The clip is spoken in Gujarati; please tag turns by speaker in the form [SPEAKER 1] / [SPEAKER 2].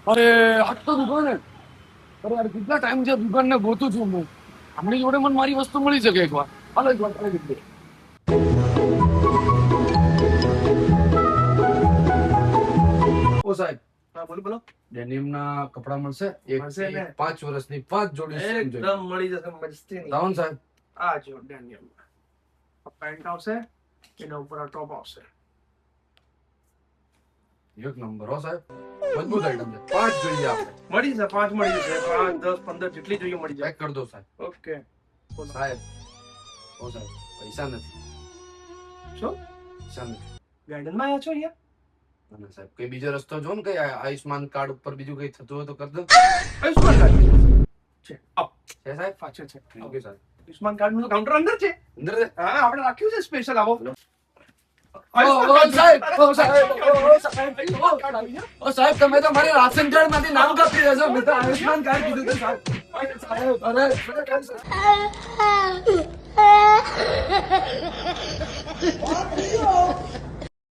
[SPEAKER 1] અરે આજ તો દુકાને અરે યાર કેટલા ટાઈમ છે દુકાન ને ગોતું છું હું આમની જોડે મને મારી વસ્તુ મળી શકે એકવાર હાલો એકવાર ટ્રાય કરી ઓ સાહેબ
[SPEAKER 2] હા બોલો બોલો.
[SPEAKER 1] ડેનિમ ના કપડા મળશે એક
[SPEAKER 2] મળશે ને?
[SPEAKER 1] 5 વર્ષની 5 જોડી
[SPEAKER 2] એકદમ મળી જશે મસ્તીની.
[SPEAKER 1] રાવણ સાહેબ
[SPEAKER 2] આ જો ડેનિયલ પેન્ટ આવશે, એના ઉપર આ ટોપ આવશે.
[SPEAKER 1] એક નંબર હો સાહેબ મજબૂત આઈટમ છે 5 જોઈએ આપણે
[SPEAKER 2] મળી જશે, 5 મળી જશે. 5, 10, 15 જેટલી જોઈએ મળી જાય.
[SPEAKER 1] પેક કરી દો સાહેબ
[SPEAKER 2] ઓકે બોલો.
[SPEAKER 1] સાહેબ ઓ સાહેબ પૈસા નથી
[SPEAKER 2] શું
[SPEAKER 1] પૈસા નથી
[SPEAKER 2] ગાર્ડનમાં આવ્યા છો અહીંયા?
[SPEAKER 1] ના સાહેબ કઈ બીજો રસ્તો જો ને કઈ આયુષ્માન કાર્ડ ઉપર બીજું કઈ થતું હોય તો કરી દો
[SPEAKER 2] આયુષ્માન કાર્ડ છે. આવ
[SPEAKER 1] છે સાહેબ
[SPEAKER 2] પાછળ છે.
[SPEAKER 1] થેન્ક યુ સાહેબ
[SPEAKER 2] આયુષ્માન કાર્ડ નું કાઉન્ટર અંદર છે.
[SPEAKER 1] અંદર છે
[SPEAKER 2] હા આપણે રાખ્યું છે સ્પેશિયલ. આવો
[SPEAKER 1] ઓ સાહેબ તમે તો મારી રાશન કાર્ડ માંથી નામ કાપી દેશો મેં તો આયુષ્માન કાર્ડ કીધું હતું સાહેબ અરે